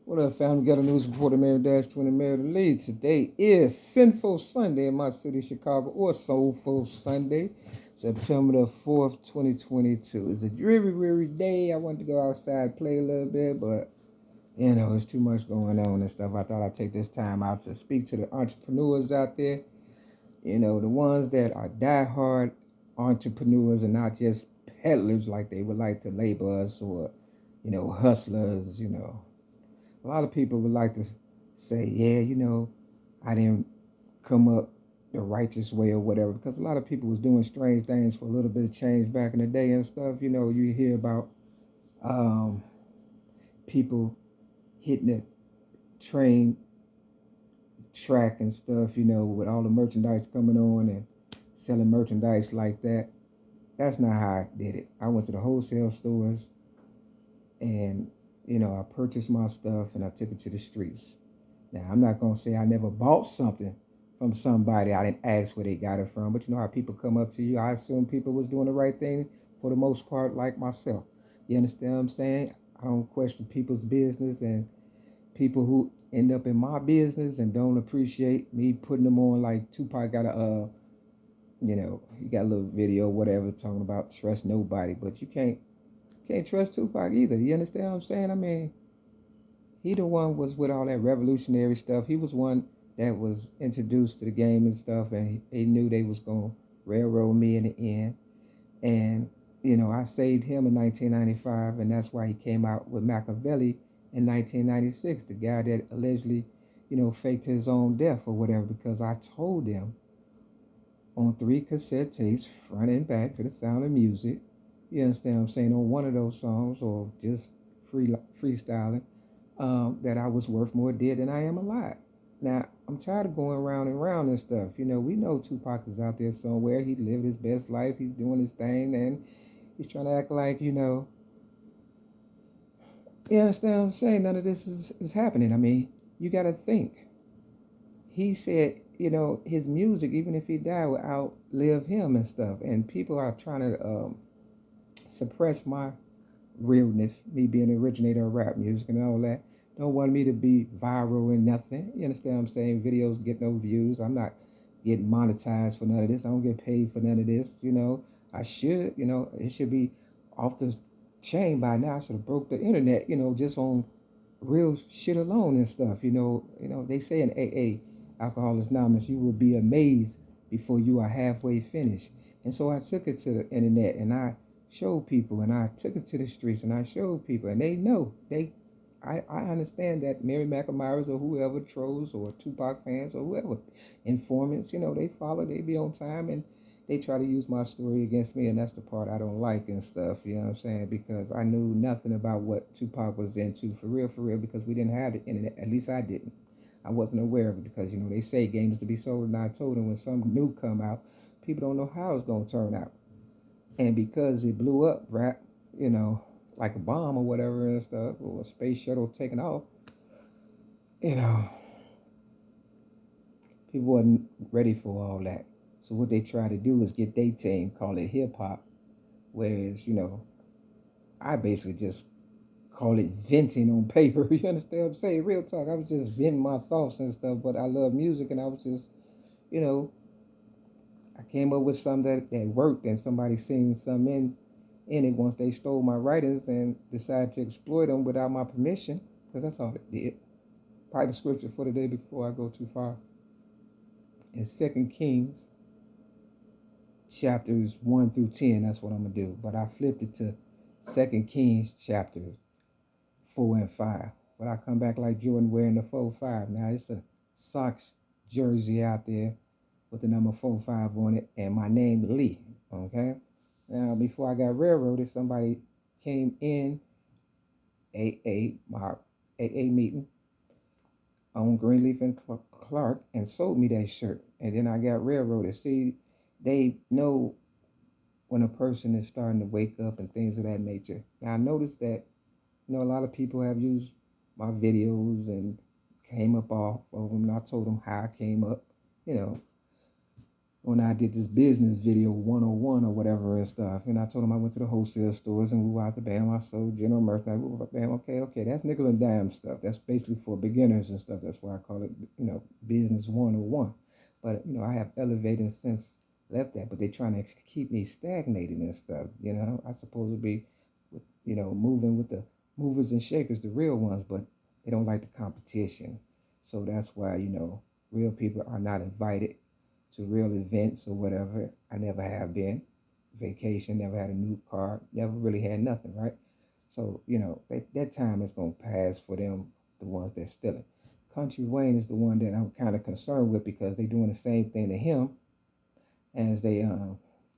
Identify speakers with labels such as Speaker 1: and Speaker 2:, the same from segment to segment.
Speaker 1: What up, family? Got a news reporter, Mary Dash 20 Mary the Lead. Today is Sinful Sunday in my city, Chicago, or Soulful Sunday, September the 4th, 2022. It's a dreary, weary day. I wanted to go outside, play a little bit, but it's too much going on and stuff. I thought I'd take this time out to speak to the entrepreneurs out there, the ones that are diehard entrepreneurs and not just peddlers like they would like to label us or, hustlers. A lot of people would like to say, yeah, I didn't come up the righteous way or whatever, because a lot of people was doing strange things for a little bit of change back in the day and stuff. You hear about um, people hitting the train track and stuff, with all the merchandise coming on and selling merchandise like that. That's not how I did it. I went to the wholesale stores and, I purchased my stuff and I took it to the streets. Now, I'm not going to say I never bought something from somebody. I didn't ask where they got it from. But you know how people come up to you. I assume people was doing the right thing for the most part, like myself. You understand what I'm saying? I don't question people's business and people who end up in my business and don't appreciate me putting them on. Like Tupac got he got a little video, whatever, talking about trust nobody. But you can't trust Tupac either. You understand what I'm saying? I mean, he the one was with all that revolutionary stuff. He was one that was introduced to the game and stuff, and he knew they was gonna railroad me in the end. And I saved him in 1995, and that's why he came out with Machiavelli in 1996. The guy that allegedly, faked his own death or whatever, because I told him on 3 cassette tapes, front and back to the sound of music. You understand what I'm saying? On one of those songs, or just freestyling, that I was worth more dead than I am alive. Now, I'm tired of going round and round and stuff. We know Tupac is out there somewhere. He lived his best life. He's doing his thing, and he's trying to act like, you understand what I'm saying? None of this is happening. I mean, you got to think. He said, his music, even if he died, will outlive him and stuff. And people are trying to suppress my realness, me being the originator of rap music and all that. Don't want me to be viral and nothing. You understand what I'm saying? Videos get no views. I'm not getting monetized for none of this. I don't get paid for none of this. I should, it should be off the chain by now. I should have broke the internet, just on real shit alone and stuff. They say in AA, Alcoholics Anonymous, you will be amazed before you are halfway finished. And so I took it to the internet and I showed people and I took it to the streets and I showed people and they know I understand that Mary McNamara's or whoever trolls or Tupac fans or whoever informants, they follow, they be on time and they try to use my story against me, and that's the part I don't like and stuff, you know what I'm saying? Because I knew nothing about what Tupac was into for real, because we didn't have the internet. At least I didn't. I wasn't aware of it because they say games to be sold, and I told them when some new come out, people don't know how it's gonna turn out. And because it blew up, rap, you know, like a bomb or whatever and stuff, or a space shuttle taking off, you know, people wasn't ready for all that. So what they try to do is get their team, call it hip hop, whereas, I basically just call it venting on paper. You understand what I'm saying? Real talk. I was just venting my thoughts and stuff, but I love music and I was just, you know, I came up with something that worked and somebody seen something in it once they stole my writings and decided to exploit them without my permission, because that's all it did. Bible scripture for the day before I go too far. In 2 Kings chapters 1 through 10, that's what I'm gonna do. But I flipped it to 2 Kings chapters 4 and 5. But I come back like Jordan wearing the 4-5. Now it's a Sox jersey out there with the number 4-5 on it and my name Lee. Okay. Now before I got railroaded, somebody came in my AA meeting on Greenleaf and Clark and sold me that shirt. And then I got railroaded. See, they know when a person is starting to wake up and things of that nature. Now I noticed that, a lot of people have used my videos and came up off of them. And I told them how I came up, you know. when I did this business video 101 or whatever and stuff. And I told him I went to the wholesale stores and we were out to bam, I sold general merchandise. We were bam, okay, that's nickel and dime stuff. That's basically for beginners and stuff. That's why I call it, business 101. But I have elevated since left that, but they're trying to keep me stagnated and stuff. I supposed to be, moving with the movers and shakers, the real ones, but they don't like the competition. So that's why, real people are not invited to real events or whatever. I never have been. Vacation, never had a new car, never really had nothing, right? So, that time is going to pass for them, the ones that's stealing. Country Wayne is the one that I'm kind of concerned with because they're doing the same thing to him as they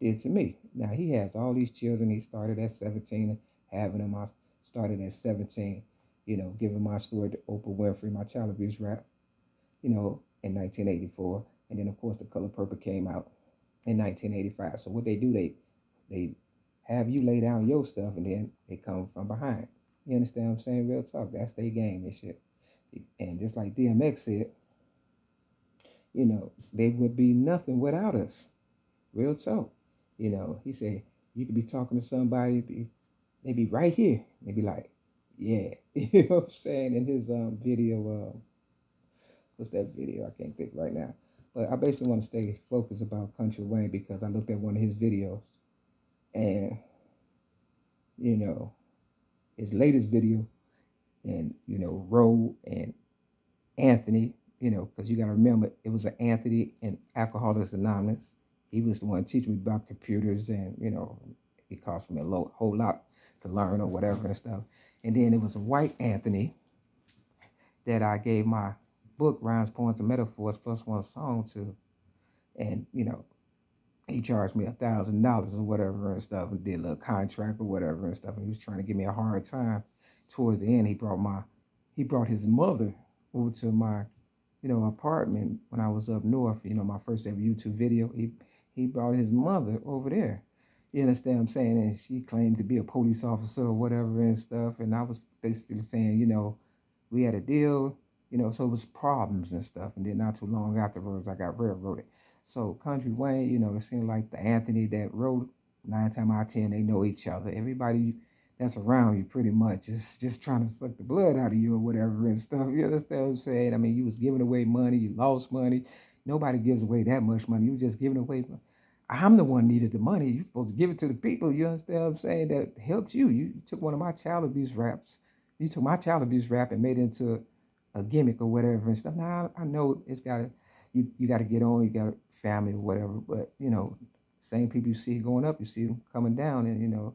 Speaker 1: did to me. Now, he has all these children. He started at 17, having them. I started at 17, giving my story to Oprah Winfrey, my child abuse rap, in 1984. And then, of course, The Color Purple came out in 1985. So what they do, they have you lay down your stuff, and then they come from behind. You understand what I'm saying? Real talk. That's their game and shit. And just like DMX said, they would be nothing without us. Real talk. He said, you could be talking to somebody, they be right here. They be like, yeah. You know what I'm saying? In his video, what's that video? I can't think right now. But I basically want to stay focused about Country Wayne because I looked at one of his videos and, his latest video and, Ro and Anthony, because you got to remember it was an Anthony and Alcoholics Anonymous. He was the one teaching me about computers and, it cost me a whole lot to learn or whatever and stuff. And then it was a white Anthony that I gave my book, Rhymes, Poems, and Metaphors, plus one song to. And, he charged me $1,000 or whatever and stuff and did a little contract or whatever and stuff. And he was trying to give me a hard time. Towards the end, he brought his mother over to my, apartment when I was up north, my first ever YouTube video. He brought his mother over there. You understand what I'm saying? And she claimed to be a police officer or whatever and stuff. And I was basically saying, we had a deal, so it was problems and stuff. And then not too long afterwards, I got railroaded. So Country Wayne, it seemed like the Anthony that wrote, 9 times out of 10, they know each other. Everybody that's around you pretty much is just trying to suck the blood out of you or whatever and stuff. You understand what I'm saying? I mean, you was giving away money, you lost money. Nobody gives away that much money. You just giving away money. I'm the one needed the money. You're supposed to give it to the people, you understand what I'm saying, that helped you. You took one of my child abuse raps. You took my child abuse rap and made it into a gimmick or whatever and stuff. Now, I know it's got to, you got to get on, you got a family or whatever, but, same people you see going up, you see them coming down and,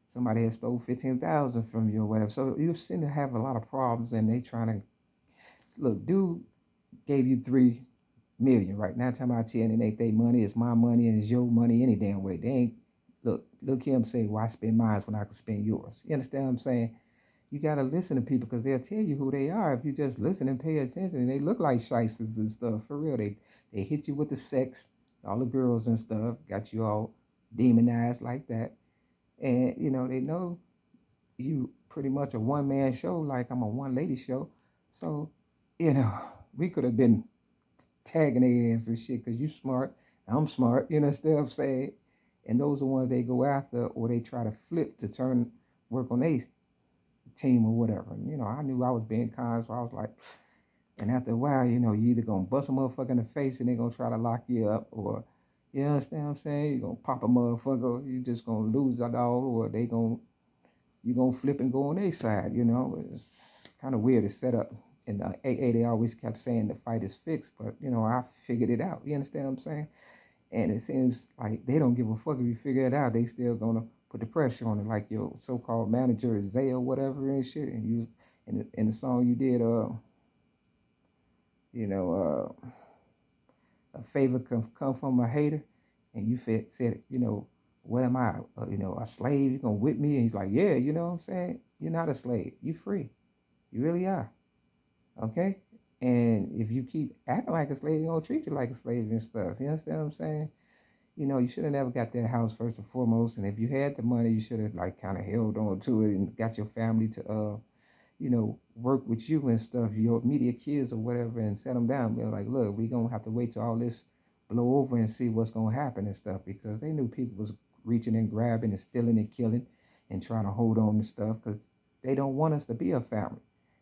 Speaker 1: somebody has stole 15,000 from you or whatever. So you seem to have a lot of problems and they trying to, look, dude gave you 3 million, right? 9 times out of 10, it ain't their money, it's my money and it's your money any damn way. They ain't, look him say, why spend mine when I can spend yours? You understand what I'm saying? You got to listen to people because they'll tell you who they are if you just listen and pay attention. And they look like shysters and stuff, for real. They hit you with the sex, all the girls and stuff, got you all demonized like that. And, they know you pretty much a one-man show, like I'm a one-lady show. So, you know, we could have been tagging their ass and shit because you smart, I'm smart, you know what I'm saying? And those are the ones they go after or they try to flip to turn work on their team or whatever. And, I knew I was being kind, so I was like, and after a while, you either gonna bust a motherfucker in the face and they gonna try to lock you up, or you understand what I'm saying? You gonna pop a motherfucker, you just gonna lose it all, or you gonna flip and go on their side. It's kind of weird to set up. In the AA, they always kept saying the fight is fixed, but I figured it out. You understand what I'm saying? And it seems like they don't give a fuck if you figure it out. They still gonna put the pressure on it, like your so-called manager Zay or whatever and shit. And you in the song you did, you know, a favor come from a hater, and you said, what am I, a slave? You gonna whip me? And he's like, yeah, you know what I'm saying? You're not a slave. You free. You really are. Okay? And if you keep acting like a slave, they're gonna treat you like a slave and stuff. You understand what I'm saying? You should have never got that house first and foremost. And if you had the money, you should have like kind of held on to it and got your family to work with you and stuff, your immediate kids or whatever, and set them down. They're like, look, we gonna have to wait till all this blow over and see what's gonna happen and stuff, because they knew people was reaching and grabbing and stealing and killing and trying to hold on to stuff, because they don't want us to be a family.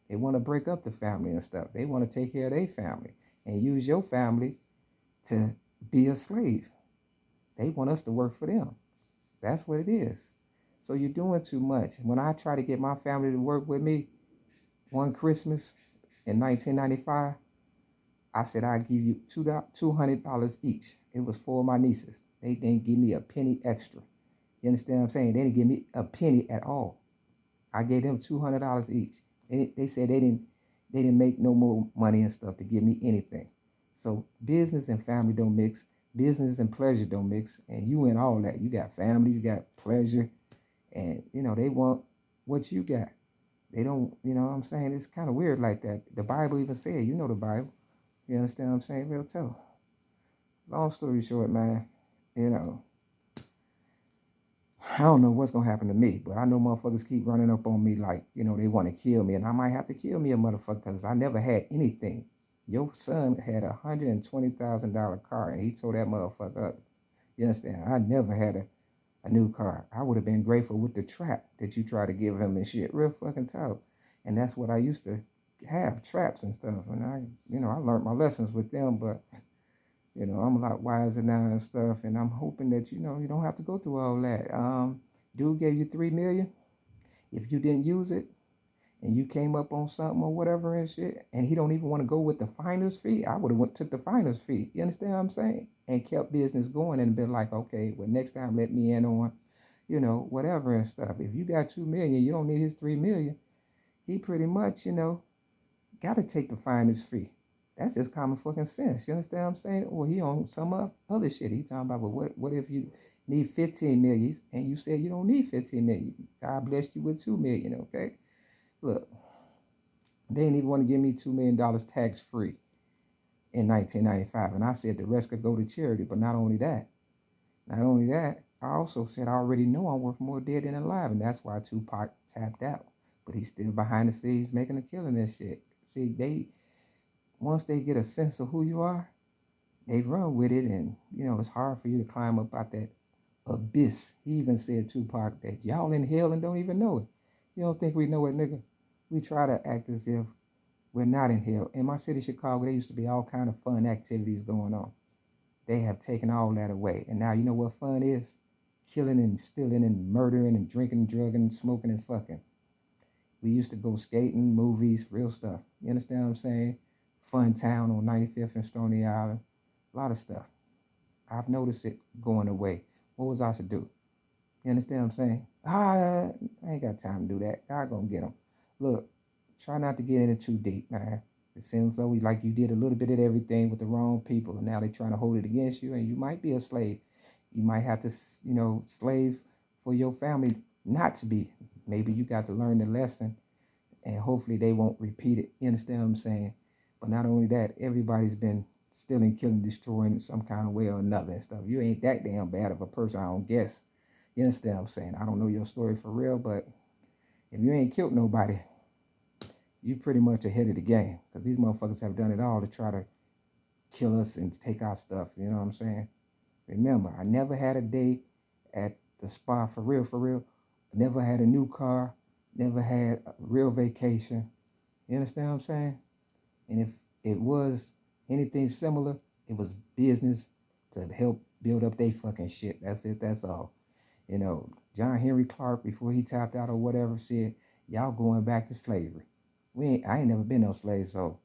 Speaker 1: They want to break up the family and stuff. They want to take care of their family and use your family to be a slave. They want us to work for them. That's what it is. So you're doing too much. When I try to get my family to work with me one Christmas in 1995, I said I'd give you $200 each. It was for my nieces. They didn't give me a penny extra. You understand what I'm saying? They didn't give me a penny at all. I gave them $200 each. They said they didn't make no more money and stuff to give me anything. So business and family don't mix. Business and pleasure don't mix. And you in all that. You got family, you got pleasure, and they want what you got. They don't, what I'm saying? It's kind of weird like that. The Bible even said, the Bible. You understand what I'm saying? Real tough. Long story short, man, you know, I don't know what's gonna happen to me, but I know motherfuckers keep running up on me like, they want to kill me, and I might have to kill me a motherfucker because I never had anything. Your son had $120,000 car, and he tore that motherfucker up. You understand? I never had a new car. I would have been grateful with the trap that you try to give him and shit. Real fucking tough. And that's what I used to have, traps and stuff. And I learned my lessons with them, but I'm a lot wiser now and stuff, and I'm hoping that you don't have to go through all that. Dude gave you 3 million. If you didn't use it and you came up on something or whatever and shit, and he don't even want to go with the finder's fee, I would have took the finder's fee. You understand what I'm saying? And kept business going and been like, okay, well, next time let me in on, whatever and stuff. If you got 2 million, you don't need his 3 million. He pretty much, got to take the finder's fee. That's just common fucking sense. You understand what I'm saying? Or he on some other shit. He talking about, well, what if you need 15 million and you said you don't need 15 million? God blessed you with 2 million, okay? Look, they didn't even want to give me $2 million tax free in 1995. And I said the rest could go to charity. But not only that, I also said I already know I'm worth more dead than alive. And that's why Tupac tapped out. But he's still behind the scenes making a killing and shit. See, once they get a sense of who you are, they run with it, and it's hard for you to climb up out that abyss. He even said, Tupac, that y'all in hell and don't even know it. You don't think we know it, nigga? We try to act as if we're not in hell. In my city, Chicago, there used to be all kind of fun activities going on. They have taken all that away, and now you know what fun is? Killing and stealing and murdering and drinking, drugging, smoking and fucking. We used to go skating, movies, real stuff. You understand what I'm saying? Fun Town on 95th and Stony Island. A lot of stuff. I've noticed it going away. What was I to do? You understand what I'm saying? I ain't got time to do that. God gonna get them. Look, try not to get in it too deep, man. It seems like you did a little bit of everything with the wrong people, and now they're trying to hold it against you, and you might be a slave. You might have to, slave for your family not to be. Maybe you got to learn the lesson, and hopefully they won't repeat it. You understand what I'm saying? But not only that, everybody's been stealing, killing, destroying in some kind of way or another and stuff. You ain't that damn bad of a person, I don't guess. You understand what I'm saying? I don't know your story for real, but if you ain't killed nobody, you pretty much ahead of the game. Because these motherfuckers have done it all to try to kill us and take our stuff. You know what I'm saying? Remember, I never had a day at the spa for real, for real. Never had a new car. Never had a real vacation. You understand what I'm saying? And if it was anything similar, it was business to help build up they fucking shit. That's it. That's all. John Henry Clark, before he tapped out or whatever, said, y'all going back to slavery. I ain't never been no slave, so,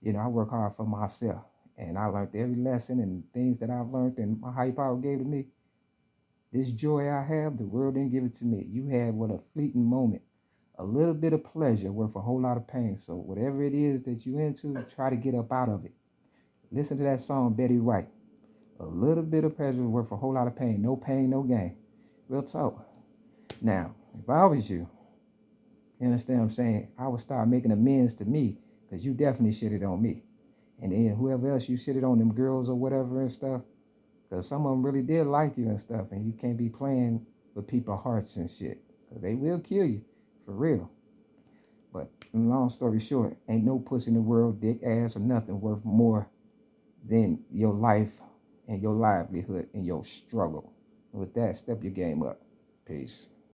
Speaker 1: I work hard for myself. And I learned every lesson and things that I've learned and my high power gave to me. This joy I have, the world didn't give it to me. You had what a fleeting moment. A little bit of pleasure worth a whole lot of pain. So whatever it is that you into, try to get up out of it. Listen to that song, Betty White. A little bit of pleasure worth a whole lot of pain. No pain, no gain. Real talk. Now, if I was you understand what I'm saying? I would start making amends to me, because you definitely shitted on me. And then whoever else you shitted on, them girls or whatever and stuff, because some of them really did like you and stuff, and you can't be playing with people's hearts and shit, because they will kill you, for real. But long story short, ain't no pussy in the world, dick, ass, or nothing worth more than your life and your livelihood and your struggle. And with that, step your game up. Peace.